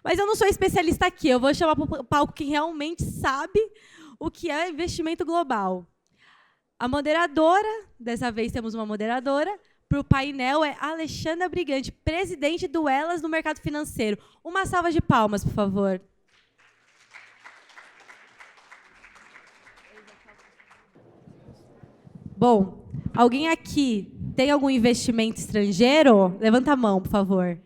Mas eu não sou especialista aqui, eu vou chamar para o palco quem realmente sabe o que é investimento global. A moderadora, dessa vez temos uma moderadora, para o painel é Alexandra Brigante, presidente do Elas no Mercado Financeiro. Uma salva de palmas, por favor. Bom, alguém aqui tem algum investimento estrangeiro? Levanta a mão, por favor.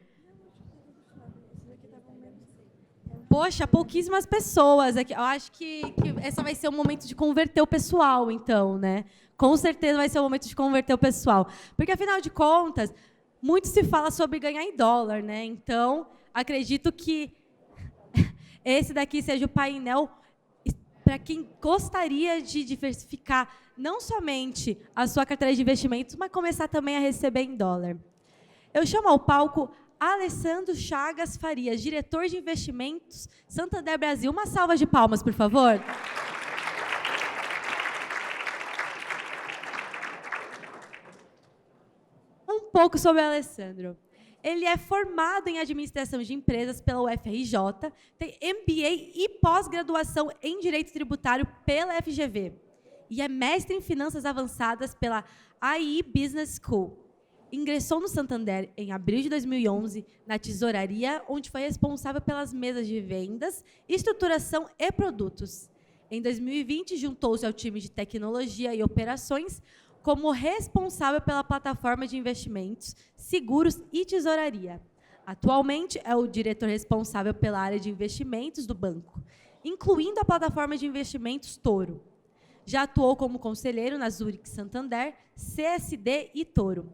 Poxa, pouquíssimas pessoas aqui. Eu acho que esse vai ser um momento de converter o pessoal, então, né? Com certeza vai ser um momento de converter o pessoal. Porque, afinal de contas, muito se fala sobre ganhar em dólar, né? Então, acredito que esse daqui seja o painel para quem gostaria de diversificar não somente a sua carteira de investimentos, mas começar também a receber em dólar. Eu chamo ao palco Alessandro Chagas Farias, diretor de investimentos Santander Brasil. Uma salva de palmas, por favor. Um pouco sobre o Alessandro. Ele é formado em administração de empresas pela UFRJ, tem MBA e pós-graduação em Direito Tributário pela FGV e é mestre em finanças avançadas pela AI Business School. Ingressou no Santander em abril de 2011, na tesouraria, onde foi responsável pelas mesas de vendas, estruturação e produtos. Em 2020, juntou-se ao time de tecnologia e operações, como responsável pela plataforma de investimentos, seguros e tesouraria. Atualmente, é o diretor responsável pela área de investimentos do banco, incluindo a plataforma de investimentos Toro. Já atuou como conselheiro na Zurich Santander, CSD e Toro.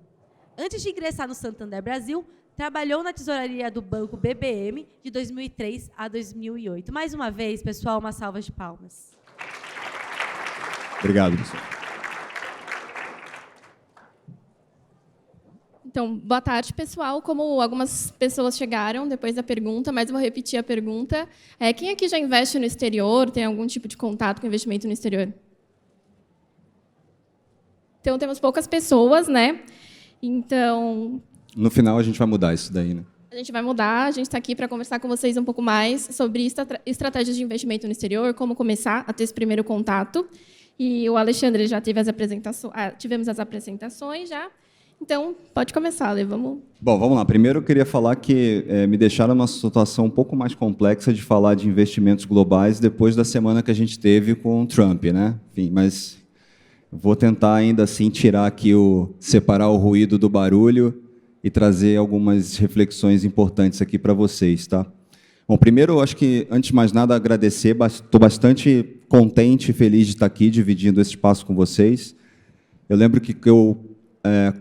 Antes de ingressar no Santander Brasil, trabalhou na tesouraria do Banco BBM de 2003 a 2008. Mais uma vez, pessoal, uma salva de palmas. Obrigado, pessoal. Então, boa tarde, pessoal. Como algumas pessoas chegaram depois da pergunta, mas eu vou repetir a pergunta. Quem aqui já investe no exterior, tem algum tipo de contato com investimento no exterior? Então, temos poucas pessoas, né? Então, no final, a gente vai mudar isso daí, né? A gente vai mudar. A gente está aqui para conversar com vocês um pouco mais sobre estratégias de investimento no exterior, como começar a ter esse primeiro contato. E o Alexandre já teve as apresentações, tivemos as apresentações já. Então, pode começar, Lê, vamos... Bom, vamos lá. Primeiro, eu queria falar que me deixaram numa situação um pouco mais complexa de falar de investimentos globais depois da semana que a gente teve com o Trump, né? Enfim, mas vou tentar ainda assim tirar aqui separar o ruído do barulho e trazer algumas reflexões importantes aqui para vocês, tá? Bom, primeiro, eu acho que, antes de mais nada, agradecer. Estou bastante contente e feliz de estar aqui dividindo esse espaço com vocês. Eu lembro que eu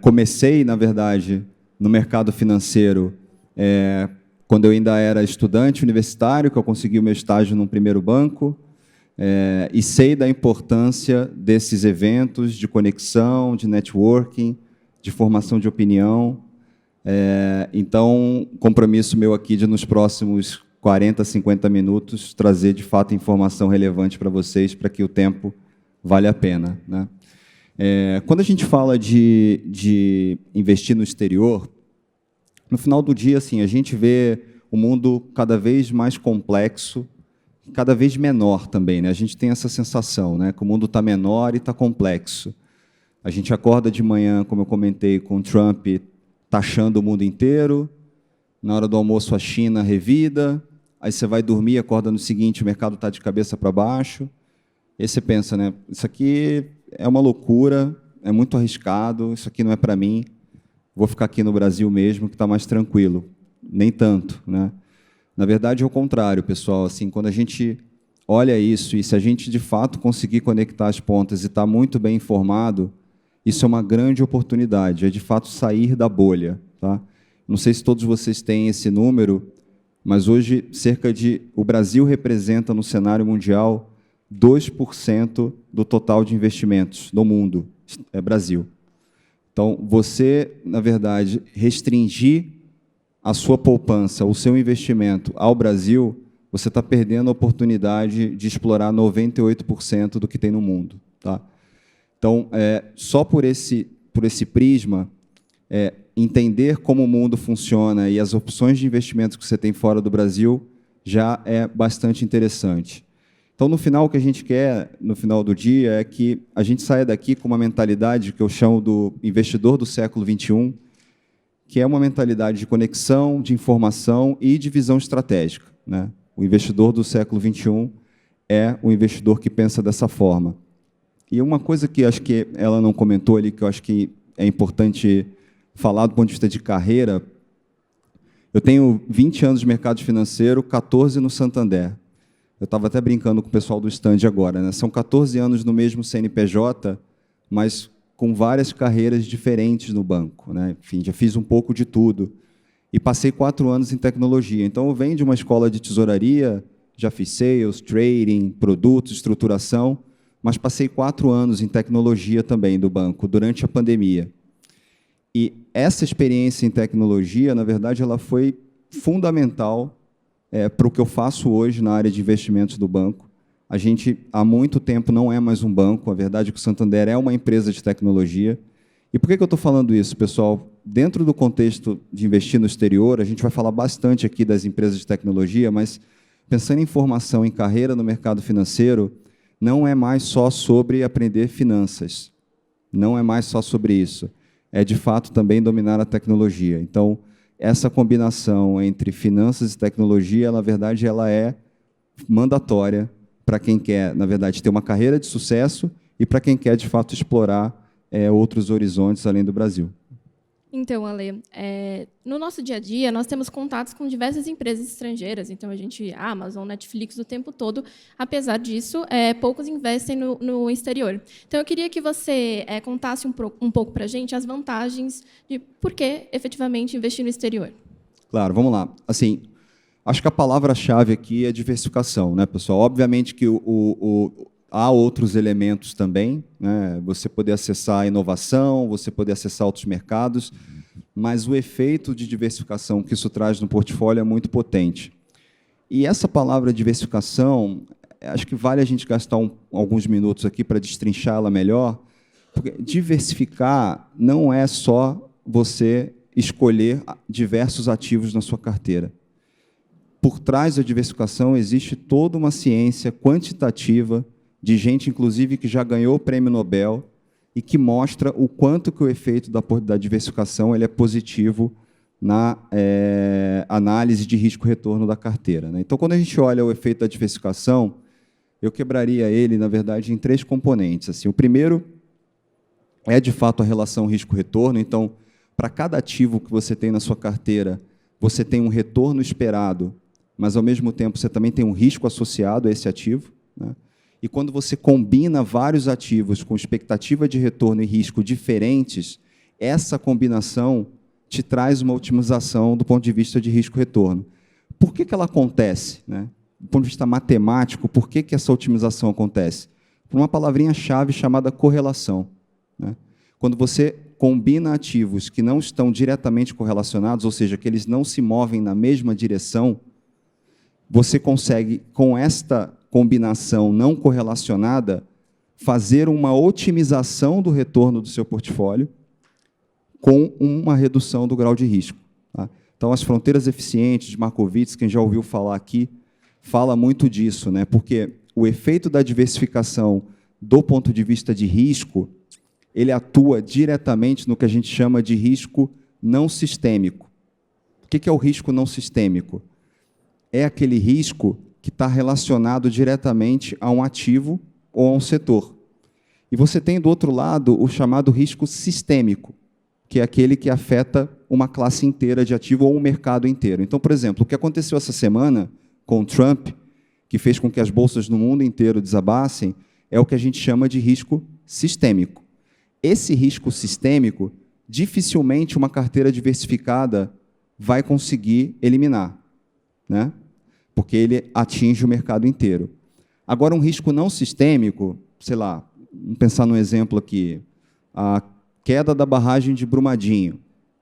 comecei, na verdade, no mercado financeiro quando eu ainda era estudante universitário, que eu consegui o meu estágio num primeiro banco, e sei da importância desses eventos de conexão, de networking, de formação de opinião. Então, compromisso meu aqui de, nos próximos 40, 50 minutos, trazer, de fato, informação relevante para vocês, para que o tempo valha a pena, né? Quando a gente fala de investir no exterior, no final do dia, assim, a gente vê o mundo cada vez mais complexo, cada vez menor também, né? A gente tem essa sensação, né, que o mundo está menor e está complexo. A gente acorda de manhã, como eu comentei, com o Trump taxando o mundo inteiro, na hora do almoço a China revida, aí você vai dormir, acorda no seguinte, o mercado está de cabeça para baixo, e aí você pensa, né, isso aqui é uma loucura, é muito arriscado, isso aqui não é para mim, vou ficar aqui no Brasil mesmo, que está mais tranquilo. Nem tanto, né? Na verdade, é o contrário, pessoal. Assim, quando a gente olha isso, e se a gente, de fato, conseguir conectar as pontas e estar muito bem informado, isso é uma grande oportunidade, é, de fato, sair da bolha, tá? Não sei se todos vocês têm esse número, mas hoje, o Brasil representa, no cenário mundial, 2% do total de investimentos no mundo, é Brasil. Então, você, na verdade, restringir a sua poupança, o seu investimento ao Brasil, você está perdendo a oportunidade de explorar 98% do que tem no mundo, tá? Então, só por esse prisma, entender como o mundo funciona e as opções de investimentos que você tem fora do Brasil já é bastante interessante. Então, no final, o que a gente quer, no final do dia, é que a gente saia daqui com uma mentalidade que eu chamo do investidor do século XXI, que é uma mentalidade de conexão, de informação e de visão estratégica, né? O investidor do século XXI é o investidor que pensa dessa forma. E uma coisa que acho que ela não comentou ali, que eu acho que é importante falar do ponto de vista de carreira, eu tenho 20 anos de mercado financeiro, 14 no Santander. Eu estava até brincando com o pessoal do stand agora, né? São 14 anos no mesmo CNPJ, mas com várias carreiras diferentes no banco, né? Enfim, já fiz um pouco de tudo. E passei 4 anos em tecnologia. Então, eu venho de uma escola de tesouraria, já fiz sales, trading, produtos, estruturação, mas passei 4 anos em tecnologia também do banco, durante a pandemia. E essa experiência em tecnologia, na verdade, ela foi fundamental para o que eu faço hoje na área de investimentos do banco. A gente, há muito tempo, não é mais um banco. A verdade é que o Santander é uma empresa de tecnologia. E por que eu estou falando isso, pessoal? Dentro do contexto de investir no exterior, a gente vai falar bastante aqui das empresas de tecnologia, mas pensando em formação em carreira no mercado financeiro, não é mais só sobre aprender finanças. Não é mais só sobre isso. É, de fato, também dominar a tecnologia. Então, essa combinação entre finanças e tecnologia, na verdade, ela é mandatória para quem quer, na verdade, ter uma carreira de sucesso e para quem quer, de fato, explorar outros horizontes além do Brasil. Então, Ale, no nosso dia a dia, nós temos contatos com diversas empresas estrangeiras. Então, a gente, Amazon, Netflix, o tempo todo. Apesar disso, poucos investem no exterior. Então, eu queria que você contasse um pouco para a gente as vantagens de por que, efetivamente, investir no exterior. Claro, vamos lá. Assim, acho que a palavra-chave aqui é diversificação, né, pessoal? Obviamente que há outros elementos também, né? Você poder acessar a inovação, você poder acessar outros mercados, mas o efeito de diversificação que isso traz no portfólio é muito potente. E essa palavra diversificação, acho que vale a gente gastar alguns minutos aqui para destrinchá-la melhor, porque diversificar não é só você escolher diversos ativos na sua carteira. Por trás da diversificação existe toda uma ciência quantitativa de gente, inclusive, que já ganhou o Prêmio Nobel e que mostra o quanto que o efeito da diversificação ele é positivo na análise de risco-retorno da carteira, né? Então, quando a gente olha o efeito da diversificação, eu quebraria ele, na verdade, em 3 componentes. Assim, o primeiro é, de fato, a relação risco-retorno. Então, para cada ativo que você tem na sua carteira, você tem um retorno esperado, mas, ao mesmo tempo, você também tem um risco associado a esse ativo, né? E quando você combina vários ativos com expectativa de retorno e risco diferentes, essa combinação te traz uma otimização do ponto de vista de risco-retorno. Por que ela acontece, né? Do ponto de vista matemático, por que essa otimização acontece? Por uma palavrinha-chave chamada correlação, né? Quando você combina ativos que não estão diretamente correlacionados, ou seja, que eles não se movem na mesma direção, você consegue, com esta combinação não correlacionada, fazer uma otimização do retorno do seu portfólio com uma redução do grau de risco, tá? Então, as fronteiras eficientes de Markowitz, quem já ouviu falar aqui, fala muito disso, né? Porque o efeito da diversificação do ponto de vista de risco, ele atua diretamente no que a gente chama de risco não sistêmico. O que é o risco não sistêmico? É aquele risco que está relacionado diretamente a um ativo ou a um setor. E você tem, do outro lado, o chamado risco sistêmico, que é aquele que afeta uma classe inteira de ativo ou um mercado inteiro. Então, por exemplo, o que aconteceu essa semana com o Trump, que fez com que as bolsas no mundo inteiro desabassem, é o que a gente chama de risco sistêmico. Esse risco sistêmico, dificilmente uma carteira diversificada vai conseguir eliminar, né? Porque ele atinge o mercado inteiro. Agora, um risco não sistêmico, sei lá, vamos pensar num exemplo aqui, a queda da barragem de Brumadinho,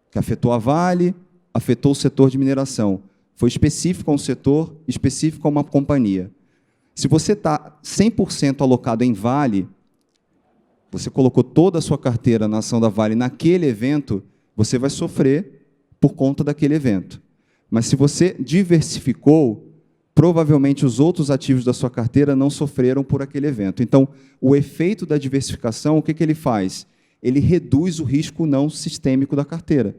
que afetou a Vale, afetou o setor de mineração. Foi específico a um setor, específico a uma companhia. Se você está 100% alocado em Vale, você colocou toda a sua carteira na ação da Vale naquele evento, você vai sofrer por conta daquele evento. Mas se você diversificou, provavelmente os outros ativos da sua carteira não sofreram por aquele evento. Então, o efeito da diversificação, o que ele faz? Ele reduz o risco não sistêmico da carteira.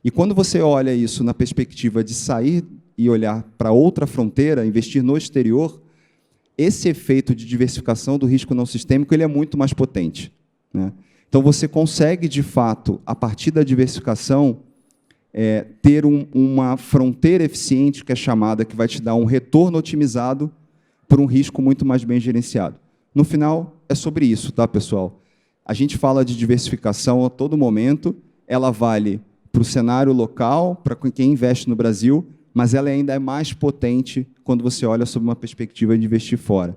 E quando você olha isso na perspectiva de sair e olhar para outra fronteira, investir no exterior, esse efeito de diversificação do risco não sistêmico ele é muito mais potente, né? Então, você consegue, de fato, a partir da diversificação, ter uma fronteira eficiente, que é chamada, que vai te dar um retorno otimizado por um risco muito mais bem gerenciado. No final, é sobre isso, tá, pessoal? A gente fala de diversificação a todo momento, ela vale para o cenário local, para quem investe no Brasil, mas ela ainda é mais potente quando você olha sob uma perspectiva de investir fora.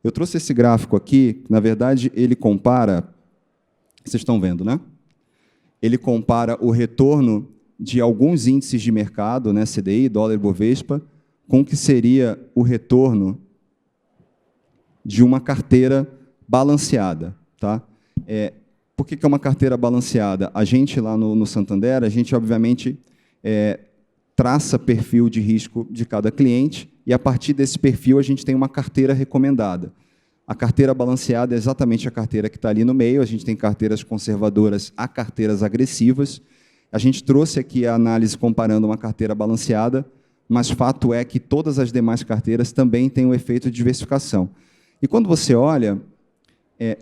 Eu trouxe esse gráfico aqui, na verdade, ele compara, vocês estão vendo, né? Ele compara o retorno de alguns índices de mercado, né, CDI, dólar e Bovespa, com o que seria o retorno de uma carteira balanceada. Tá? Por que é uma carteira balanceada? A gente, lá no Santander, a gente, obviamente, traça perfil de risco de cada cliente e, a partir desse perfil, a gente tem uma carteira recomendada. A carteira balanceada é exatamente a carteira que está ali no meio. A gente tem carteiras conservadoras a carteiras agressivas. A gente trouxe aqui a análise comparando uma carteira balanceada, mas fato é que todas as demais carteiras também têm um efeito de diversificação. E quando você olha,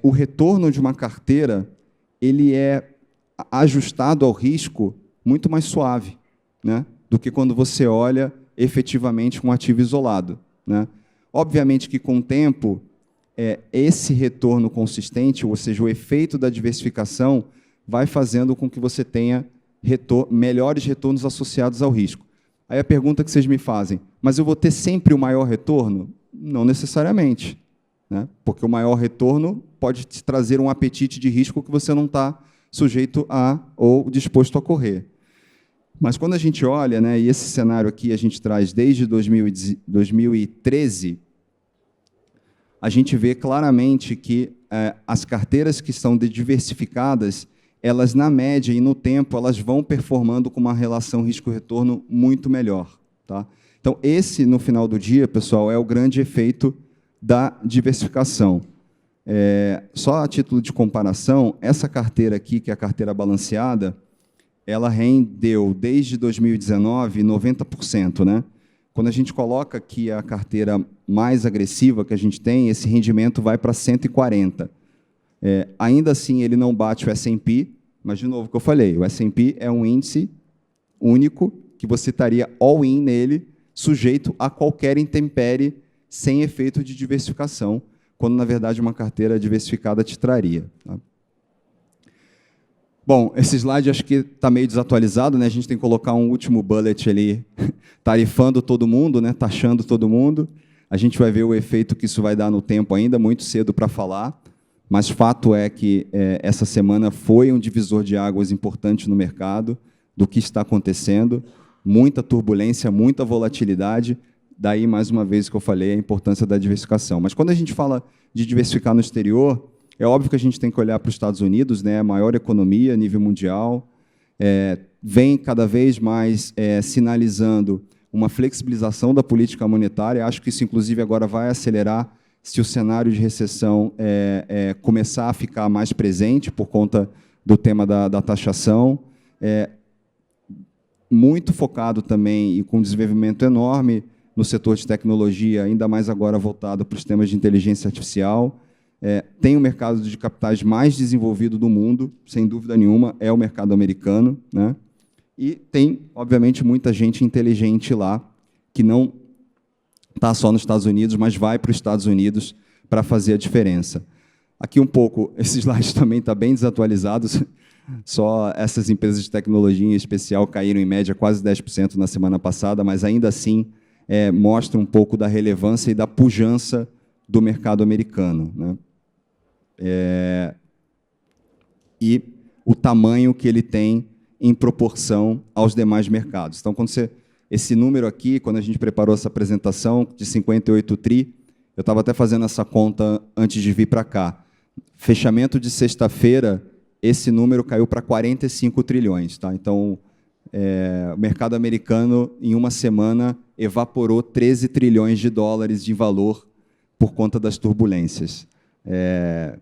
o retorno de uma carteira ele é ajustado ao risco muito mais suave, né, do que quando você olha efetivamente um ativo isolado, né? Obviamente que, com o tempo, esse retorno consistente, ou seja, o efeito da diversificação, vai fazendo com que você tenha melhores retornos associados ao risco. Aí a pergunta que vocês me fazem, mas eu vou ter sempre o maior retorno? Não necessariamente, né? Porque o maior retorno pode te trazer um apetite de risco que você não está sujeito a ou disposto a correr. Mas quando a gente olha, né, e esse cenário aqui a gente traz desde 2013, a gente vê claramente que as carteiras que estão diversificadas, elas, na média e no tempo, elas vão performando com uma relação risco-retorno muito melhor. Tá? Então, esse, no final do dia, pessoal, é o grande efeito da diversificação. Só a título de comparação, essa carteira aqui, que é a carteira balanceada, ela rendeu, desde 2019, 90%. Né? Quando a gente coloca aqui a carteira mais agressiva que a gente tem, esse rendimento vai para 140%. Ainda assim, ele não bate o S&P, mas, de novo, o que eu falei, o S&P é um índice único que você estaria all-in nele, sujeito a qualquer intempérie, sem efeito de diversificação, quando, na verdade, uma carteira diversificada te traria. Tá? Bom, esse slide acho que está meio desatualizado, né? A gente tem que colocar um último bullet ali, tarifando todo mundo, né? Taxando todo mundo. A gente vai ver o efeito que isso vai dar no tempo ainda, muito cedo para falar, mas fato é que essa semana foi um divisor de águas importante no mercado, do que está acontecendo, muita turbulência, muita volatilidade, daí, mais uma vez, que eu falei, a importância da diversificação. Mas quando a gente fala de diversificar no exterior, é óbvio que a gente tem que olhar para os Estados Unidos, né, a maior economia a nível mundial, vem cada vez mais sinalizando uma flexibilização da política monetária. Acho que isso, inclusive, agora vai acelerar se o cenário de recessão começar a ficar mais presente por conta do tema da taxação. Muito focado também e com desenvolvimento enorme no setor de tecnologia, ainda mais agora voltado para os temas de inteligência artificial. Tem o mercado de capitais mais desenvolvido do mundo, sem dúvida nenhuma, é o mercado americano, né? E tem, obviamente, muita gente inteligente lá, que não está só nos Estados Unidos, mas vai para os Estados Unidos para fazer a diferença. Aqui um pouco, esse slide também está bem desatualizado, só essas empresas de tecnologia em especial caíram em média quase 10% na semana passada, mas ainda assim mostra um pouco da relevância e da pujança do mercado americano, né? E o tamanho que ele tem em proporção aos demais mercados. Então, esse número aqui, quando a gente preparou essa apresentação de 58 tri, eu estava até fazendo essa conta antes de vir para cá. Fechamento de sexta-feira, esse número caiu para 45 trilhões. Tá? Então, o mercado americano, em uma semana, evaporou 13 trilhões de dólares de valor por conta das turbulências.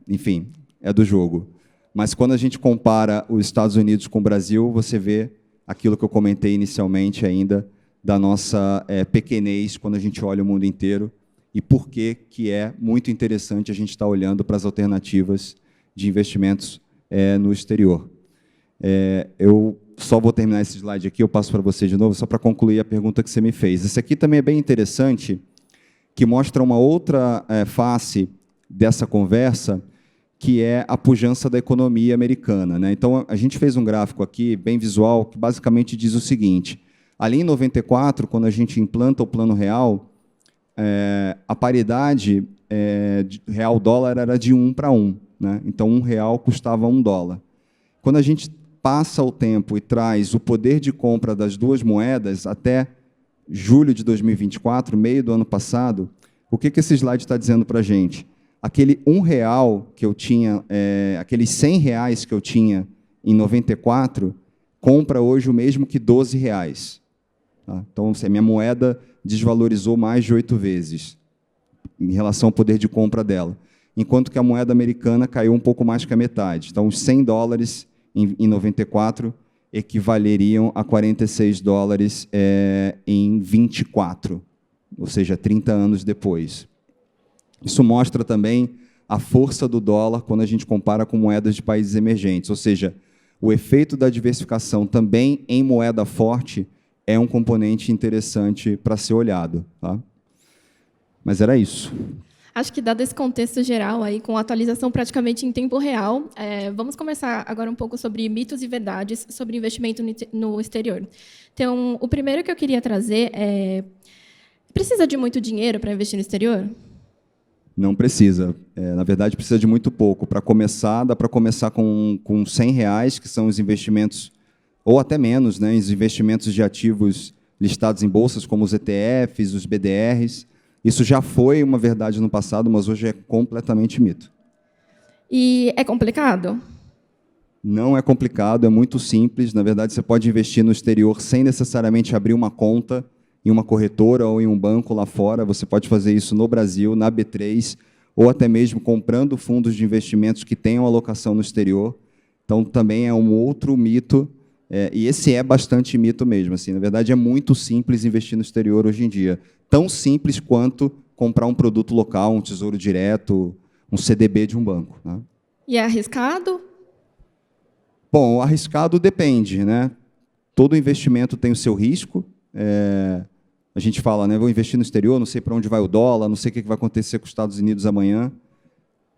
Enfim, é do jogo. Mas quando a gente compara os Estados Unidos com o Brasil, você vê aquilo que eu comentei inicialmente ainda, da nossa pequenez quando a gente olha o mundo inteiro, e por que é muito interessante a gente estar olhando para as alternativas de investimentos no exterior. Eu só vou terminar esse slide aqui, eu passo para você de novo, só para concluir a pergunta que você me fez. Esse aqui também é bem interessante, que mostra uma outra face dessa conversa, que é a pujança da economia americana, né? Então, a gente fez um gráfico aqui, bem visual, que basicamente diz o seguinte: ali em 94, quando a gente implanta o Plano Real, a paridade real-dólar era de 1 para 1, né? Então, R$1 custava $1. Quando a gente passa o tempo e traz o poder de compra das duas moedas até julho de 2024, meio do ano passado, o que esse slide está dizendo para a gente? Aquele R$1 que eu tinha, aqueles R$100 que eu tinha em 94, compra hoje o mesmo que R$12. Tá? Então, a minha moeda desvalorizou mais de 8 vezes em relação ao poder de compra dela, enquanto que a moeda americana caiu um pouco mais que a metade. Então, os $100 em 94 equivaleriam a $46 em 24, ou seja, 30 anos depois. Isso mostra também a força do dólar quando a gente compara com moedas de países emergentes, ou seja, o efeito da diversificação também em moeda forte é um componente interessante para ser olhado. Tá? Mas era isso. Acho que, dado esse contexto geral, aí, com a atualização praticamente em tempo real, vamos conversar agora um pouco sobre mitos e verdades sobre investimento no exterior. Então, o primeiro que eu queria trazer é: precisa de muito dinheiro para investir no exterior? Não precisa. Na verdade, precisa de muito pouco. Para começar, dá para começar com R$100, que são os investimentos, ou até menos, né, os investimentos de ativos listados em bolsas, como os ETFs, os BDRs. Isso já foi uma verdade no passado, mas hoje é completamente mito. E é complicado? Não é complicado, é muito simples. Na verdade, você pode investir no exterior sem necessariamente abrir uma conta em uma corretora ou em um banco lá fora. Você pode fazer isso no Brasil, na B3, ou até mesmo comprando fundos de investimentos que tenham alocação no exterior. Então, também é um outro mito, e esse é bastante mito mesmo. Assim, na verdade, é muito simples investir no exterior hoje em dia. Tão simples quanto comprar um produto local, um tesouro direto, um CDB de um banco. Né? E é arriscado? Bom, arriscado depende, né? Todo investimento tem o seu risco. A gente fala, né, vou investir no exterior, não sei para onde vai o dólar, não sei o que vai acontecer com os Estados Unidos amanhã,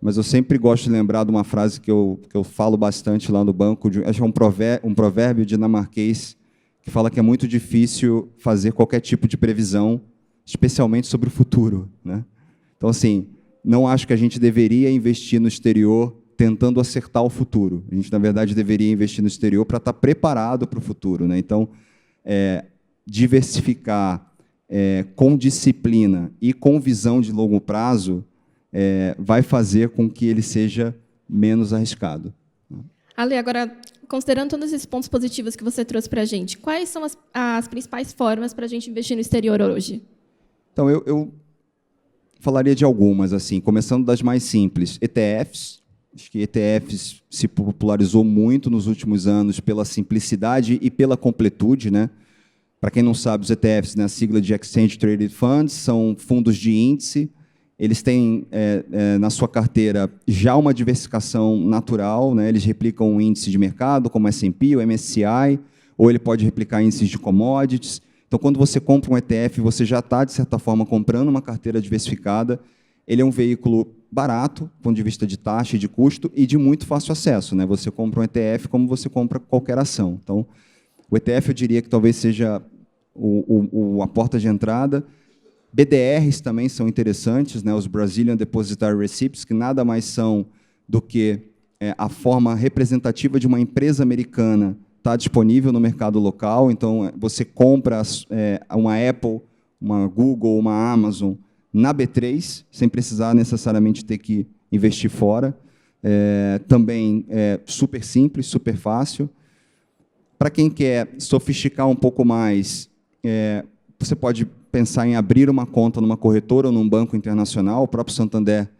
mas eu sempre gosto de lembrar de uma frase que eu falo bastante lá no banco, acho que é um provérbio dinamarquês, que fala que é muito difícil fazer qualquer tipo de previsão, especialmente sobre o futuro. Né? Então, assim, não acho que a gente deveria investir no exterior tentando acertar o futuro. A gente, na verdade, deveria investir no exterior para estar preparado para o futuro. Né? Então, diversificar com disciplina e com visão de longo prazo vai fazer com que ele seja menos arriscado. Ale, agora, considerando todos esses pontos positivos que você trouxe para a gente, quais são as principais formas para a gente investir no exterior hoje? Então, eu falaria de algumas, assim, começando das mais simples. ETFs. Acho que ETFs se popularizou muito nos últimos anos pela simplicidade e pela completude, né? Para quem não sabe, os ETFs, né, a sigla de Exchange Traded Funds, são fundos de índice. Eles têm, na sua carteira, já uma diversificação natural. Né? Eles replicam um índice de mercado, como o S&P, o MSCI, ou ele pode replicar índices de commodities. Então, quando você compra um ETF, você já está, de certa forma, comprando uma carteira diversificada. Ele é um veículo barato, do ponto de vista de taxa e de custo, e de muito fácil acesso. Né? Você compra um ETF como você compra qualquer ação. Então, o ETF, eu diria que talvez seja a porta de entrada. BDRs também são interessantes, né? Os Brazilian Depositary Receipts, que nada mais são do que a forma representativa de uma empresa americana está disponível no mercado local. Então, você compra uma Apple, uma Google, uma Amazon na B3, sem precisar necessariamente ter que investir fora. Também super simples, super fácil. Para quem quer sofisticar um pouco mais, você pode pensar em abrir uma conta numa corretora ou num banco internacional. O próprio Santander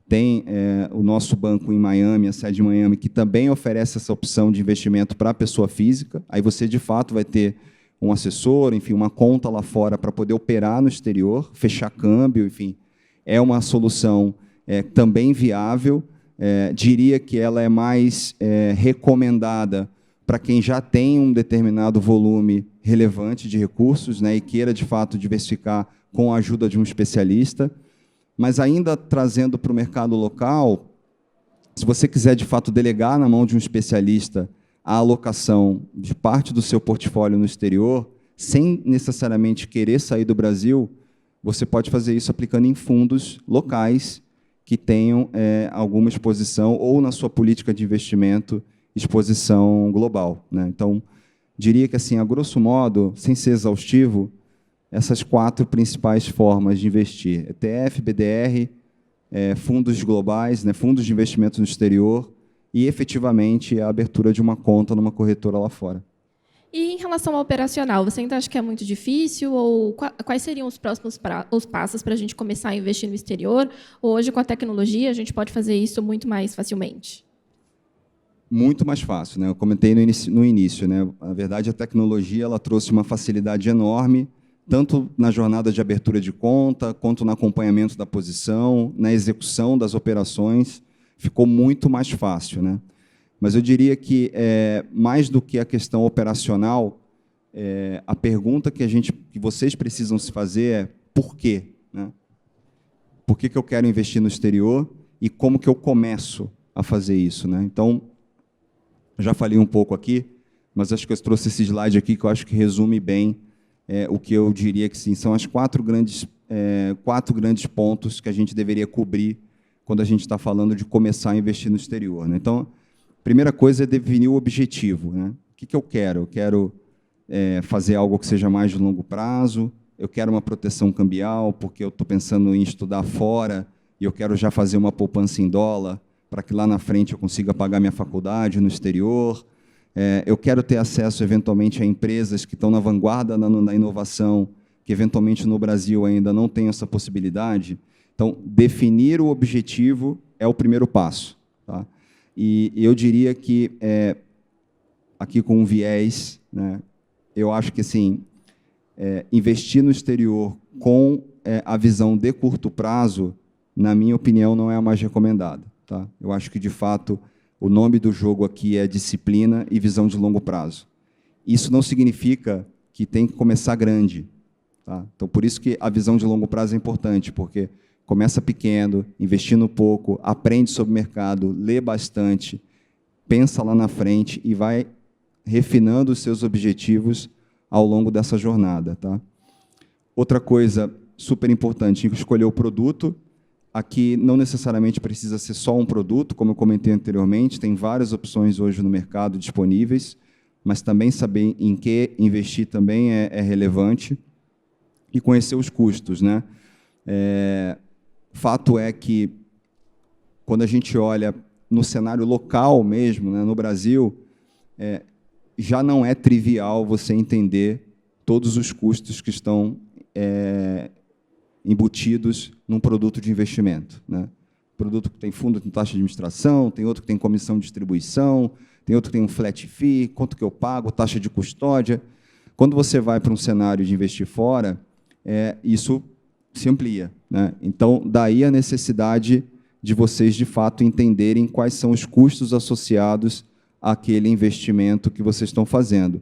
tem o nosso banco em Miami, a sede em Miami, que também oferece essa opção de investimento para a pessoa física. Aí você, de fato, vai ter um assessor, enfim, uma conta lá fora para poder operar no exterior, fechar câmbio, enfim. É uma solução também viável. Diria que ela é mais recomendada para quem já tem um determinado volume relevante de recursos, né, e queira, de fato, diversificar com a ajuda de um especialista. Mas, ainda trazendo para o mercado local, se você quiser, de fato, delegar na mão de um especialista a alocação de parte do seu portfólio no exterior, sem necessariamente querer sair do Brasil, você pode fazer isso aplicando em fundos locais que tenham alguma exposição, ou na sua política de investimento, exposição global, né? Então, diria que, assim, a grosso modo, sem ser exaustivo, essas 4 principais formas de investir: ETF, BDR, fundos globais, né, fundos de investimento no exterior, e, efetivamente, a abertura de uma conta numa corretora lá fora. E, em relação ao operacional, você ainda acha que é muito difícil? Ou quais seriam os próximos os passos para a gente começar a investir no exterior? Ou, hoje, com a tecnologia, a gente pode fazer isso muito mais facilmente? Muito mais fácil, né? Eu comentei no início, né? Na verdade, a tecnologia ela trouxe uma facilidade enorme, tanto na jornada de abertura de conta, quanto no acompanhamento da posição, na execução das operações. Ficou muito mais fácil, né? Mas eu diria que, mais do que a questão operacional, a pergunta que vocês precisam se fazer é por quê, né? Por que eu quero investir no exterior e como que eu começo a fazer isso, né? Então, eu já falei um pouco aqui, mas acho que eu trouxe esse slide aqui que eu acho que resume bem o que eu diria que, sim, são as 4 grandes pontos que a gente deveria cobrir quando a gente está falando de começar a investir no exterior, né? Então, a primeira coisa é definir o objetivo, né? O que eu quero? Eu quero fazer algo que seja mais de longo prazo, eu quero uma proteção cambial, porque eu estou pensando em estudar fora e eu quero já fazer uma poupança em dólar para que lá na frente eu consiga pagar minha faculdade no exterior. Eu quero ter acesso, eventualmente, a empresas que estão na vanguarda na inovação, que, eventualmente, no Brasil ainda não tem essa possibilidade. Então, definir o objetivo é o primeiro passo, tá? E eu diria que, aqui com um viés, né, eu acho que, assim, investir no exterior com a visão de curto prazo, na minha opinião, não é a mais recomendada, tá? Eu acho que, de fato, o nome do jogo aqui é disciplina e visão de longo prazo. Isso não significa que tem que começar grande, tá? Então, por isso que a visão de longo prazo é importante, porque começa pequeno, investindo pouco, aprende sobre o mercado, lê bastante, pensa lá na frente e vai refinando os seus objetivos ao longo dessa jornada, tá? Outra coisa super importante, escolher o produto. Aqui não necessariamente precisa ser só um produto, como eu comentei anteriormente, tem várias opções hoje no mercado disponíveis, mas também saber em que investir também é relevante, e conhecer os custos, né? Fato é que, quando a gente olha no cenário local mesmo, né, no Brasil, já não é trivial você entender todos os custos que estão embutidos num produto de investimento, né? Produto que tem fundo com taxa de administração, tem outro que tem comissão de distribuição, tem outro que tem um flat fee, quanto que eu pago, taxa de custódia. Quando você vai para um cenário de investir fora, isso se amplia, né? Então, daí a necessidade de vocês, de fato, entenderem quais são os custos associados àquele investimento que vocês estão fazendo.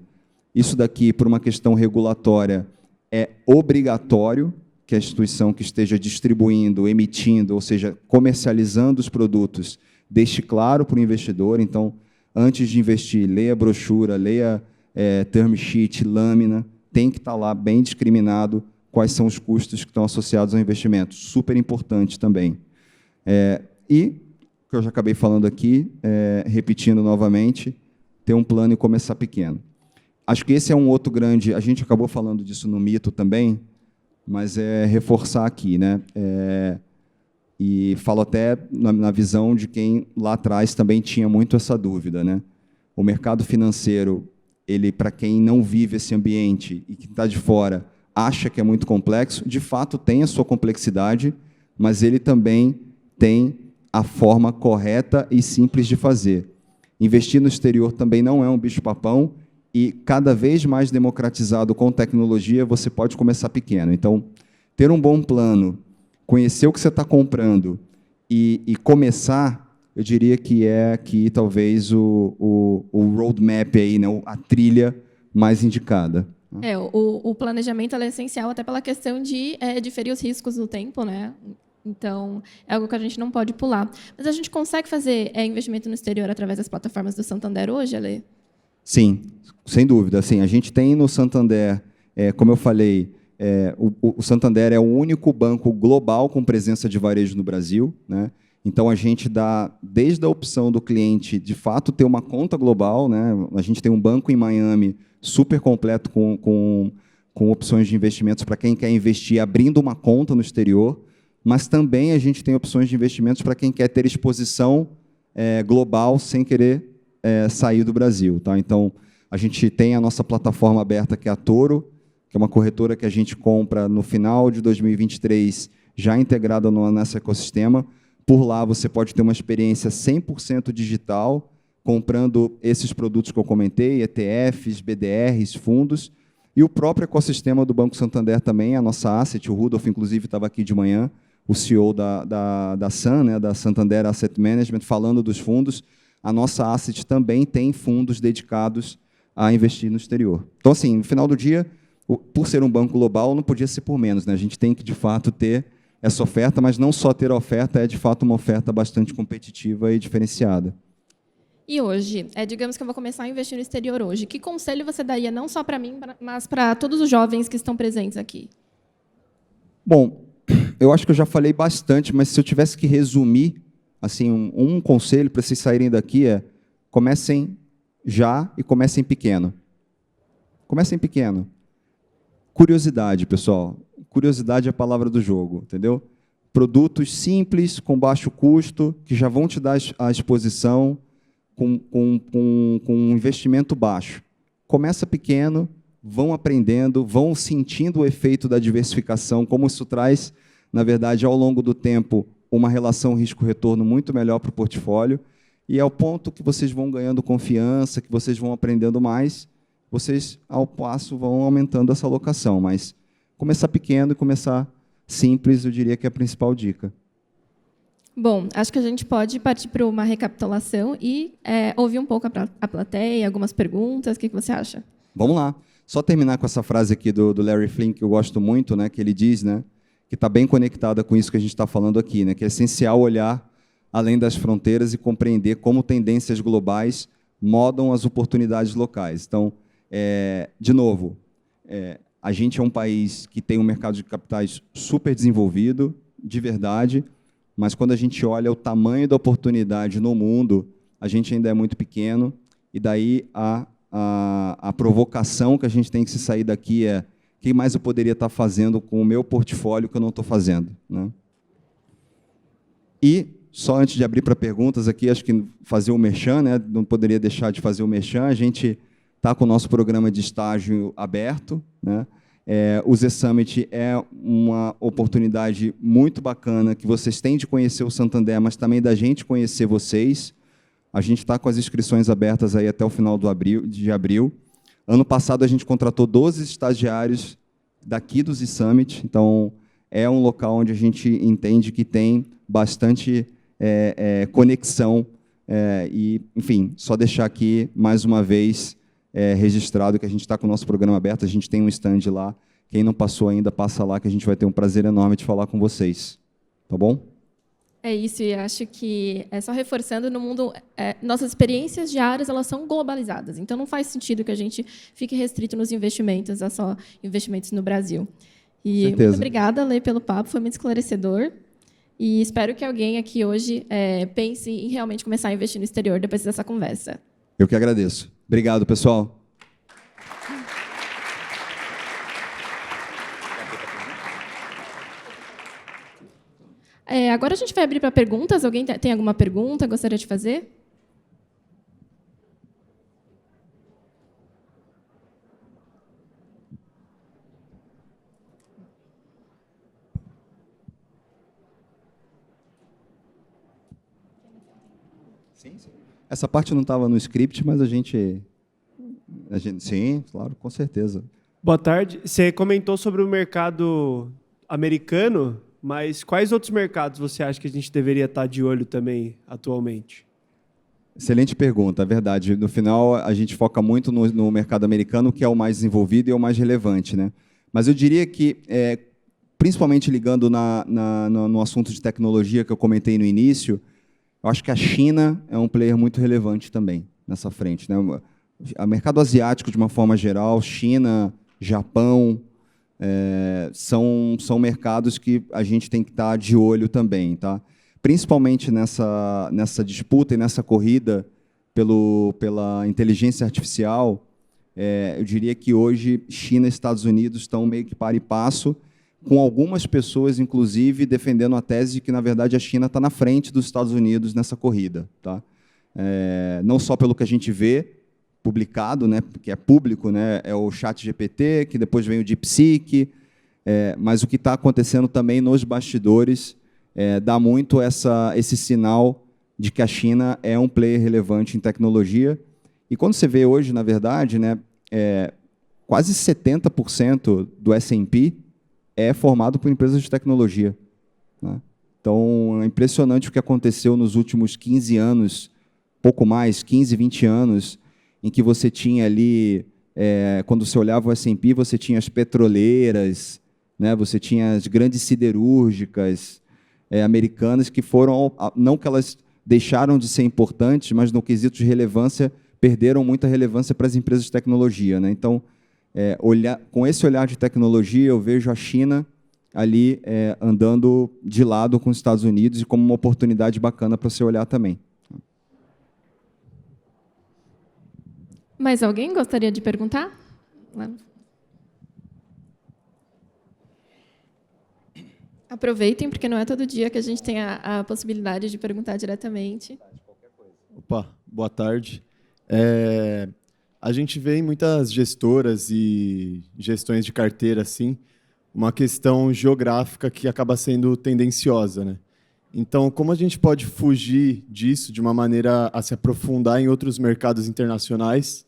Isso daqui, por uma questão regulatória, é obrigatório que a instituição que esteja distribuindo, emitindo, ou seja, comercializando os produtos, deixe claro para o investidor. Então, antes de investir, leia a brochura, leia term sheet, lâmina, tem que estar lá bem discriminado quais são os custos que estão associados ao investimento. Super importante também. E, o que eu já acabei falando aqui, repetindo novamente, ter um plano e começar pequeno. Acho que esse é um outro grande... A gente acabou falando disso no mito também, mas reforçar aqui, né? E falo até na visão de quem lá atrás também tinha muito essa dúvida, né? O mercado financeiro, ele para quem não vive esse ambiente e que está de fora, acha que é muito complexo, de fato tem a sua complexidade, mas ele também tem a forma correta e simples de fazer. Investir no exterior também não é um bicho-papão e, cada vez mais democratizado com tecnologia, você pode começar pequeno. Então, ter um bom plano, conhecer o que você está comprando e começar, eu diria que é aqui talvez o roadmap, aí, né, a trilha mais indicada. O planejamento é essencial até pela questão de diferir os riscos no tempo, né? Então, é algo que a gente não pode pular. Mas a gente consegue fazer investimento no exterior através das plataformas do Santander hoje, Ale? Sim, sem dúvida. Assim, a gente tem no Santander, como eu falei, o Santander é o único banco global com presença de varejo no Brasil, né? Então, a gente dá, desde a opção do cliente, de fato, ter uma conta global, né? A gente tem um banco em Miami super completo com opções de investimentos para quem quer investir abrindo uma conta no exterior, mas também a gente tem opções de investimentos para quem quer ter exposição global sem querer sair do Brasil. Tá? Então, a gente tem a nossa plataforma aberta, que é a Toro, que é uma corretora que a gente compra no final de 2023, já integrada no nosso ecossistema. Por lá, você pode ter uma experiência 100% digital, comprando esses produtos que eu comentei, ETFs, BDRs, fundos, e o próprio ecossistema do Banco Santander também, a nossa asset, o Rudolf, inclusive, estava aqui de manhã, o CEO da SAM, né, da Santander Asset Management, falando dos fundos. A nossa asset também tem fundos dedicados a investir no exterior. Então, assim, no final do dia, por ser um banco global, não podia ser por menos, né? A gente tem que, de fato, ter essa oferta, mas não só ter a oferta, é, de fato, uma oferta bastante competitiva e diferenciada. E hoje, digamos que eu vou começar a investir no exterior hoje, que conselho você daria, não só para mim, mas para todos os jovens que estão presentes aqui? Bom, eu acho que eu já falei bastante, mas se eu tivesse que resumir, assim, um conselho para vocês saírem daqui comecem já e comecem pequeno. Comecem pequeno. Curiosidade, pessoal. Curiosidade é a palavra do jogo, entendeu? Produtos simples, com baixo custo, que já vão te dar a exposição com um investimento baixo. Começa pequeno, vão aprendendo, vão sentindo o efeito da diversificação, como isso traz, na verdade, ao longo do tempo, uma relação risco-retorno muito melhor para o portfólio, e ao ponto que vocês vão ganhando confiança, que vocês vão aprendendo mais, vocês, ao passo, vão aumentando essa alocação. Mas começar pequeno e começar simples, eu diria que é a principal dica. Bom, acho que a gente pode partir para uma recapitulação e ouvir um pouco a plateia, algumas perguntas. O que você acha? Vamos lá. Só terminar com essa frase aqui do Larry Flynn, que eu gosto muito, né, que ele diz, né, que está bem conectada com isso que a gente está falando aqui, né, que é essencial olhar além das fronteiras e compreender como tendências globais modam as oportunidades locais. Então, de novo, a gente é um país que tem um mercado de capitais super desenvolvido, de verdade, mas quando a gente olha o tamanho da oportunidade no mundo, a gente ainda é muito pequeno, e daí a provocação que a gente tem que se sair daqui o que mais eu poderia estar fazendo com o meu portfólio que eu não estou fazendo, né? E, só antes de abrir para perguntas aqui, acho que fazer o merchan, né? Não poderia deixar de fazer o merchan, a gente está com o nosso programa de estágio aberto, né? O Z-Summit é uma oportunidade muito bacana que vocês têm de conhecer o Santander, mas também da gente conhecer vocês. A gente está com as inscrições abertas aí até o final de abril. Ano passado, a gente contratou 12 estagiários daqui do Z-Summit, então é um local onde a gente entende que tem bastante conexão. E, enfim, só deixar aqui, mais uma vez, registrado que a gente está com o nosso programa aberto, a gente tem um stand lá. Quem não passou ainda, passa lá, que a gente vai ter um prazer enorme de falar com vocês. Tá bom? É isso, e acho que, só reforçando, no mundo, nossas experiências diárias elas são globalizadas, então não faz sentido que a gente fique restrito nos investimentos, a só investimentos no Brasil. E certeza. Muito obrigada, Lê, pelo papo, foi muito esclarecedor, e espero que alguém aqui hoje pense em realmente começar a investir no exterior depois dessa conversa. Eu que agradeço. Obrigado, pessoal. Agora a gente vai abrir para perguntas. Alguém tem alguma pergunta? Gostaria de fazer? Sim, sim. Essa parte não estava no script, mas a gente... Sim, claro, com certeza. Boa tarde. Você comentou sobre o mercado americano, mas quais outros mercados você acha que a gente deveria estar de olho também atualmente? Excelente pergunta, é verdade. No final, a gente foca muito no mercado americano, que é o mais desenvolvido e é o mais relevante, né? Mas eu diria que, principalmente ligando no assunto de tecnologia que eu comentei no início, eu acho que a China é um player muito relevante também nessa frente, né? O mercado asiático, de uma forma geral, China, Japão, são mercados que a gente tem que estar de olho também, tá? Principalmente nessa disputa e nessa corrida pela inteligência artificial, eu diria que hoje China e Estados Unidos estão meio que par e passo, com algumas pessoas, inclusive, defendendo a tese de que, na verdade, a China está na frente dos Estados Unidos nessa corrida. Tá? Não só pelo que a gente vê publicado, né, que é público, né, é o ChatGPT, que depois vem o DeepSeek, mas o que está acontecendo também nos bastidores dá muito esse sinal de que a China é um player relevante em tecnologia. E quando você vê hoje, na verdade, né, quase 70% do S&P é formado por empresas de tecnologia. Né? Então, é impressionante o que aconteceu nos últimos 15 anos, pouco mais, 15, 20 anos, em que você tinha ali, quando você olhava o S&P, você tinha as petroleiras, né? Você tinha as grandes siderúrgicas americanas que foram, não que elas deixaram de ser importantes, mas no quesito de relevância, perderam muita relevância para as empresas de tecnologia. Né? Então, com esse olhar de tecnologia, eu vejo a China ali andando de lado com os Estados Unidos e como uma oportunidade bacana para você olhar também. Mais alguém gostaria de perguntar? Aproveitem, porque não é todo dia que a gente tem a possibilidade de perguntar diretamente. Opa, boa tarde. A gente vê em muitas gestoras e gestões de carteira assim, uma questão geográfica que acaba sendo tendenciosa, né? Então, como a gente pode fugir disso de uma maneira a se aprofundar em outros mercados internacionais,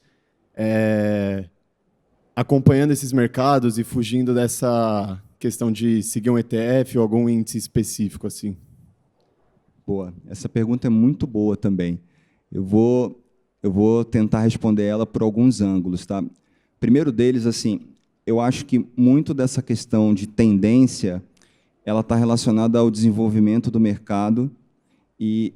acompanhando esses mercados e fugindo dessa questão de seguir um ETF ou algum índice específico assim? Boa. Essa pergunta é muito boa também. Eu vou tentar responder ela por alguns ângulos. Tá? Primeiro deles, assim, eu acho que muito dessa questão de tendência ela está relacionada ao desenvolvimento do mercado e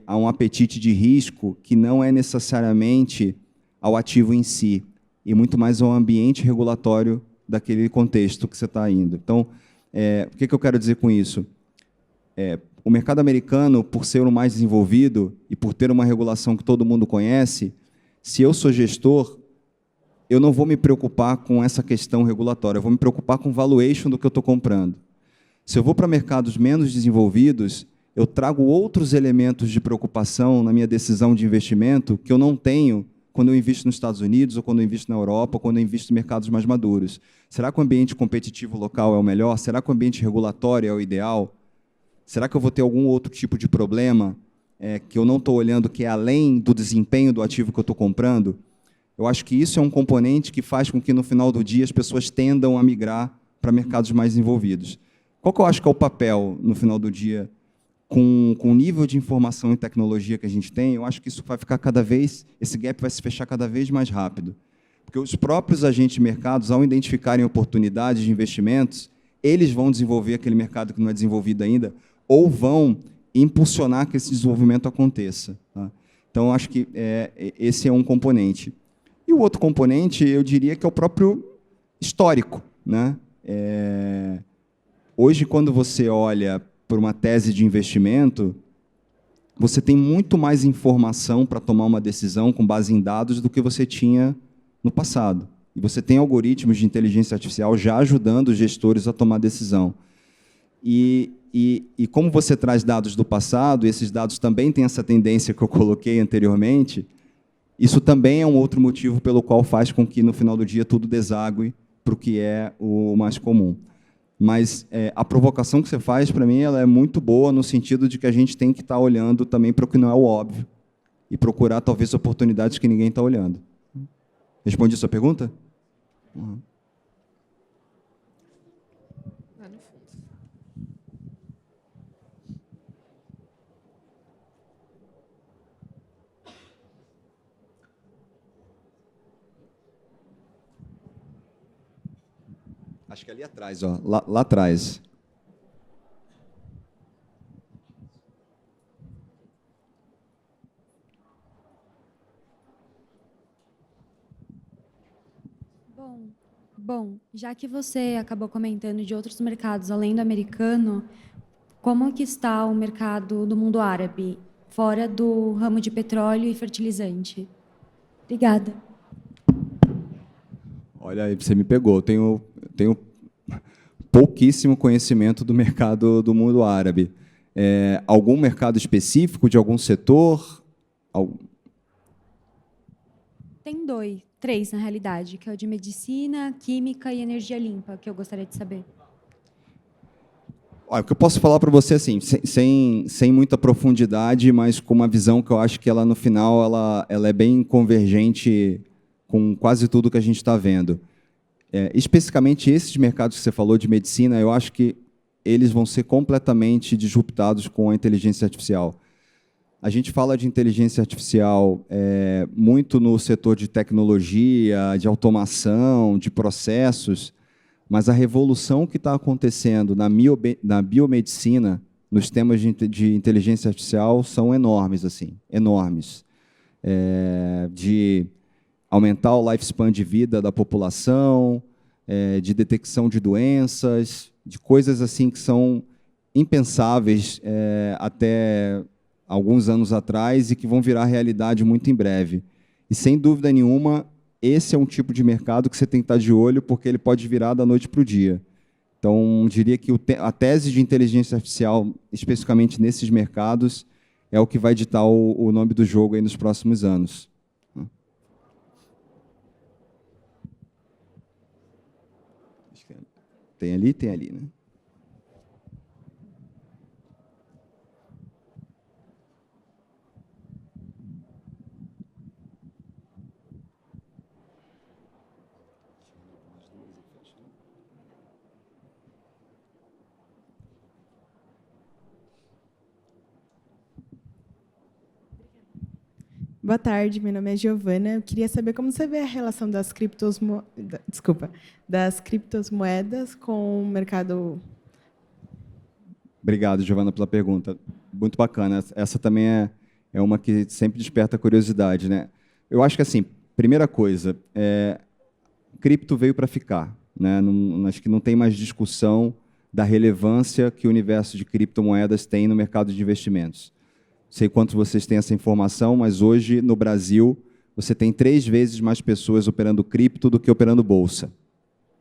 a um apetite de risco que não é necessariamente ao ativo em si, e muito mais ao ambiente regulatório daquele contexto que você está indo. Então, o que eu quero dizer com isso? O mercado americano, por ser o mais desenvolvido e por ter uma regulação que todo mundo conhece, se eu sou gestor, eu não vou me preocupar com essa questão regulatória, eu vou me preocupar com o valuation do que eu estou comprando. Se eu vou para mercados menos desenvolvidos, eu trago outros elementos de preocupação na minha decisão de investimento que eu não tenho quando eu invisto nos Estados Unidos, ou quando eu invisto na Europa, ou quando eu invisto em mercados mais maduros. Será que o ambiente competitivo local é o melhor? Será que o ambiente regulatório é o ideal? Será que eu vou ter algum outro tipo de problema que eu não estou olhando, que é além do desempenho do ativo que eu estou comprando? Eu acho que isso é um componente que faz com que, no final do dia, as pessoas tendam a migrar para mercados mais desenvolvidos. Qual que eu acho que é o papel, no final do dia, com o nível de informação e tecnologia que a gente tem? Eu acho que isso vai ficar esse gap vai se fechar cada vez mais rápido. Porque os próprios agentes de mercados, ao identificarem oportunidades de investimentos, eles vão desenvolver aquele mercado que não é desenvolvido ainda, ou vão impulsionar que esse desenvolvimento aconteça. Tá? Então, eu acho que esse é um componente. E o outro componente, eu diria que é o próprio histórico. Né? Hoje, quando você olha por uma tese de investimento, você tem muito mais informação para tomar uma decisão com base em dados do que você tinha no passado. E você tem algoritmos de inteligência artificial já ajudando os gestores a tomar decisão. E como você traz dados do passado, esses dados também têm essa tendência que eu coloquei anteriormente, isso também é um outro motivo pelo qual faz com que, no final do dia, tudo desague para o que é o mais comum. Mas a provocação que você faz, para mim, ela é muito boa no sentido de que a gente tem que estar olhando também para o que não é o óbvio. e procurar, talvez, oportunidades que ninguém está olhando. Respondi a sua pergunta? Uhum. Acho que é ali atrás, ó, lá atrás. Bom, já que você acabou comentando de outros mercados além do americano, como que está o mercado do mundo árabe, fora do ramo de petróleo e fertilizante? Obrigada. Olha, aí você me pegou. Eu tenho pouquíssimo conhecimento do mercado do mundo árabe. Algum mercado específico de algum setor? Tem três, na realidade, que é o de medicina, química e energia limpa, que eu gostaria de saber. Olha, o que eu posso falar para você, assim, sem muita profundidade, mas com uma visão que eu acho que ela, no final, ela é bem convergente com quase tudo que a gente está vendo. Especificamente esses mercados que você falou de medicina, eu acho que eles vão ser completamente disruptados com a inteligência artificial. A gente fala de inteligência artificial muito no setor de tecnologia, de automação, de processos, mas a revolução que está acontecendo na biomedicina, nos temas de inteligência artificial, são enormes, assim, enormes. De aumentar o lifespan de vida da população, de detecção de doenças, de coisas assim que são impensáveis até alguns anos atrás e que vão virar realidade muito em breve. E, sem dúvida nenhuma, esse é um tipo de mercado que você tem que estar de olho, porque ele pode virar da noite para o dia. Então, diria que a tese de inteligência artificial, especificamente nesses mercados, é o que vai ditar o nome do jogo aí nos próximos anos. Tem ali, né? Boa tarde, meu nome é Giovana. Eu queria saber como você vê a relação das criptomoedas com o mercado. Obrigado, Giovana, pela pergunta. Muito bacana. Essa também é uma que sempre desperta curiosidade, né? Eu acho que, assim, primeira coisa, cripto veio para ficar, né? Acho que não tem mais discussão da relevância que o universo de criptomoedas tem no mercado de investimentos. Não sei quantos vocês têm essa informação, mas hoje, no Brasil, você tem 3 vezes mais pessoas operando cripto do que operando bolsa.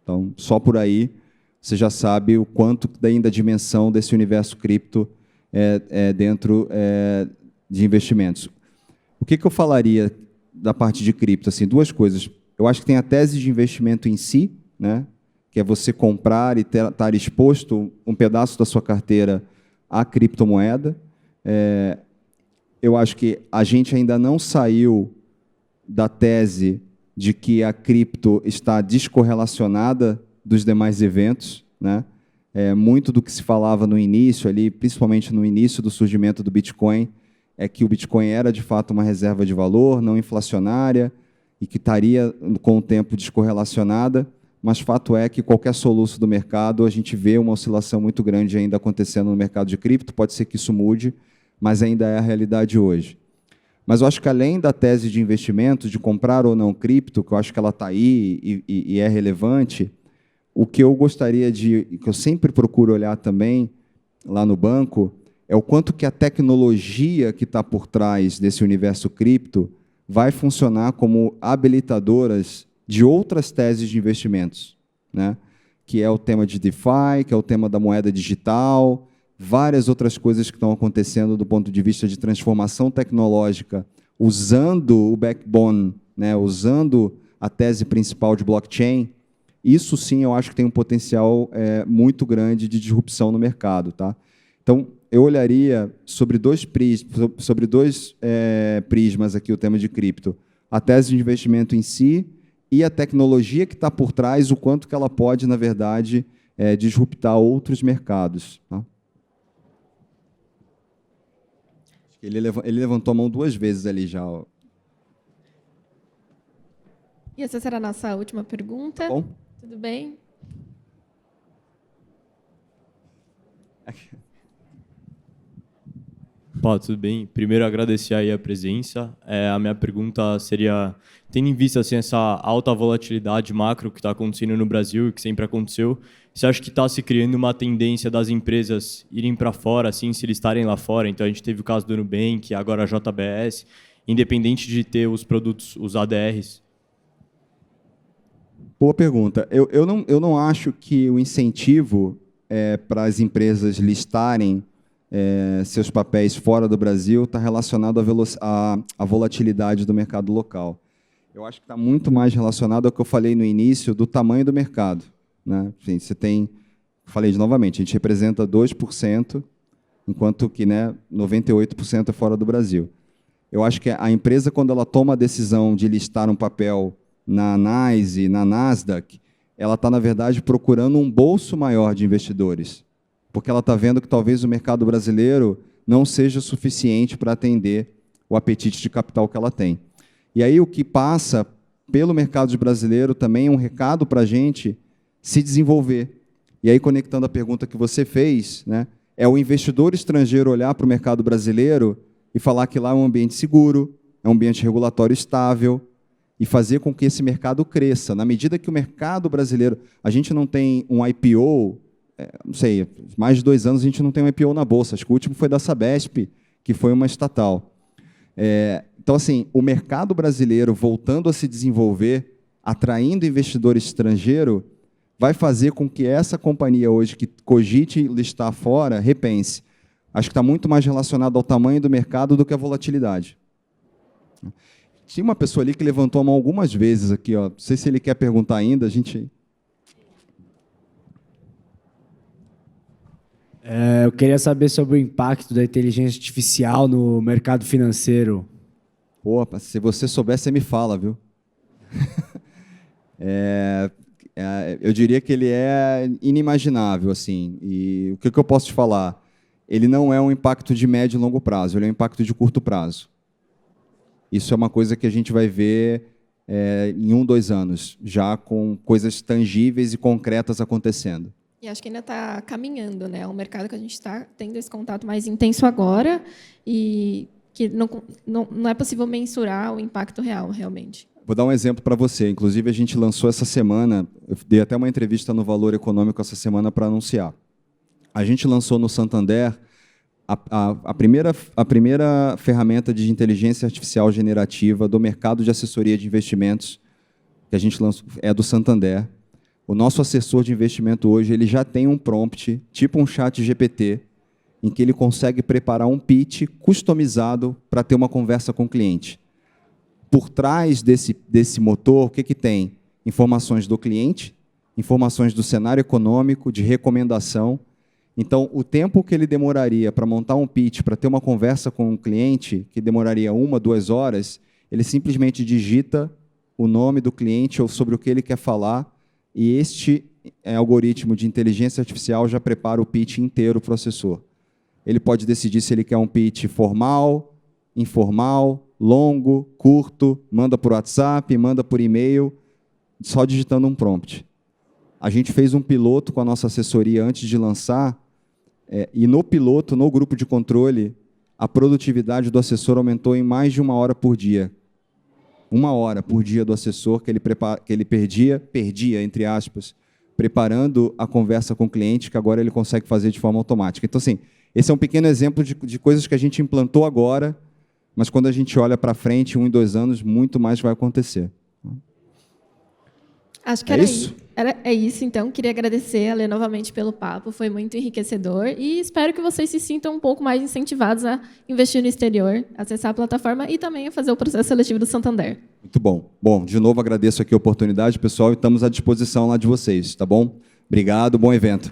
Então, só por aí, você já sabe o quanto da dimensão desse universo cripto dentro de investimentos. O que eu falaria da parte de cripto? Assim, 2 coisas. Eu acho que tem a tese de investimento em si, né? Que é você comprar e estar exposto um pedaço da sua carteira à criptomoeda. Eu acho que a gente ainda não saiu da tese de que a cripto está descorrelacionada dos demais eventos, né? Muito do que se falava no início, ali, principalmente no início do surgimento do Bitcoin, é que o Bitcoin era, de fato, uma reserva de valor não inflacionária e que estaria, com o tempo, descorrelacionada, mas fato é que qualquer soluço do mercado, a gente vê uma oscilação muito grande ainda acontecendo no mercado de cripto, pode ser que isso mude, mas ainda é a realidade hoje. Mas eu acho que, além da tese de investimento, de comprar ou não cripto, que eu acho que ela está aí e é relevante, o que eu gostaria que eu sempre procuro olhar também, lá no banco, é o quanto que a tecnologia que está por trás desse universo cripto vai funcionar como habilitadoras de outras teses de investimentos, né? Que é o tema de DeFi, que é o tema da moeda digital, várias outras coisas que estão acontecendo do ponto de vista de transformação tecnológica, usando o backbone, né, usando a tese principal de blockchain. Isso sim eu acho que tem um potencial muito grande de disrupção no mercado. Tá? Então, eu olharia sobre dois prismas aqui o tema de cripto. A tese de investimento em si e a tecnologia que está por trás, o quanto que ela pode, na verdade, disruptar outros mercados. Tá? Ele levantou a mão 2 vezes ali já. Ó. E essa será a nossa última pergunta. Bom. Tudo bem? Pá, tudo bem. Primeiro, agradecer aí a presença. A minha pergunta seria, tendo em vista assim, essa alta volatilidade macro que está acontecendo no Brasil e que sempre aconteceu, você acha que está se criando uma tendência das empresas irem para fora, assim, se eles estarem lá fora? Então, a gente teve o caso do Nubank, agora a JBS, independente de ter os produtos, os ADRs. Boa pergunta. Eu não acho que o incentivo para as empresas listarem seus papéis fora do Brasil está relacionado à volatilidade do mercado local. Eu acho que está muito mais relacionado ao que eu falei no início do tamanho do mercado. Né? Assim, falei novamente, a gente representa 2%, enquanto que 98% é fora do Brasil. Eu acho que a empresa, quando ela toma a decisão de listar um papel na NYSE, na Nasdaq, ela está, na verdade, procurando um bolso maior de investidores, porque ela está vendo que talvez o mercado brasileiro não seja suficiente para atender o apetite de capital que ela tem. E aí o que passa pelo mercado brasileiro também é um recado para a gente se desenvolver. E aí, conectando a pergunta que você fez, é o investidor estrangeiro olhar para o mercado brasileiro e falar que lá é um ambiente seguro, é um ambiente regulatório estável, e fazer com que esse mercado cresça. Na medida que o mercado brasileiro... A gente não tem um IPO, não sei, mais de 2 anos a gente não tem um IPO na Bolsa. Acho que o último foi da Sabesp, que foi uma estatal. Então, assim, o mercado brasileiro voltando a se desenvolver, atraindo investidor estrangeiro, vai fazer com que essa companhia hoje que cogite listar fora, repense. Acho que está muito mais relacionado ao tamanho do mercado do que à volatilidade. Tinha uma pessoa ali que levantou a mão algumas vezes aqui, ó. Não sei se ele quer perguntar ainda, a gente... Eu queria saber sobre o impacto da inteligência artificial no mercado financeiro. Pô, se você souber, você me fala, viu? Eu diria que ele é inimaginável, assim. E o que eu posso te falar? Ele não é um impacto de médio e longo prazo, ele é um impacto de curto prazo. Isso é uma coisa que a gente vai ver em 1, 2 anos, já com coisas tangíveis e concretas acontecendo. E acho que ainda está caminhando, né? É um mercado que a gente está tendo esse contato mais intenso agora e que não é possível mensurar o impacto real, realmente. Vou dar um exemplo para você. Inclusive, a gente lançou essa semana, eu dei até uma entrevista no Valor Econômico essa semana para anunciar. A gente lançou no Santander a primeira ferramenta de inteligência artificial generativa do mercado de assessoria de investimentos, que a gente lançou, é do Santander. O nosso assessor de investimento hoje ele já tem um prompt, tipo um chat GPT, em que ele consegue preparar um pitch customizado para ter uma conversa com o cliente. Por trás desse motor, o que tem? Informações do cliente, informações do cenário econômico, de recomendação. Então, o tempo que ele demoraria para montar um pitch, para ter uma conversa com um cliente, que demoraria 1, 2 horas, ele simplesmente digita o nome do cliente ou sobre o que ele quer falar, e este algoritmo de inteligência artificial já prepara o pitch inteiro para o assessor. Ele pode decidir se ele quer um pitch formal, informal, longo, curto, manda por WhatsApp, manda por e-mail, só digitando um prompt. A gente fez um piloto com a nossa assessoria antes de lançar, e no piloto, no grupo de controle, a produtividade do assessor aumentou em mais de 1 hora por dia. 1 hora por dia do assessor que ele perdia, entre aspas, preparando a conversa com o cliente, que agora ele consegue fazer de forma automática. Então, assim, esse é um pequeno exemplo de coisas que a gente implantou agora, mas quando a gente olha para frente, 1 e 2 anos, muito mais vai acontecer. Acho que era isso. É isso, então. Queria agradecer a Lê novamente pelo papo, foi muito enriquecedor e espero que vocês se sintam um pouco mais incentivados a investir no exterior, acessar a plataforma e também a fazer o processo seletivo do Santander. Muito bom. Bom, de novo agradeço aqui a oportunidade, pessoal, e estamos à disposição lá de vocês, tá bom? Obrigado, bom evento.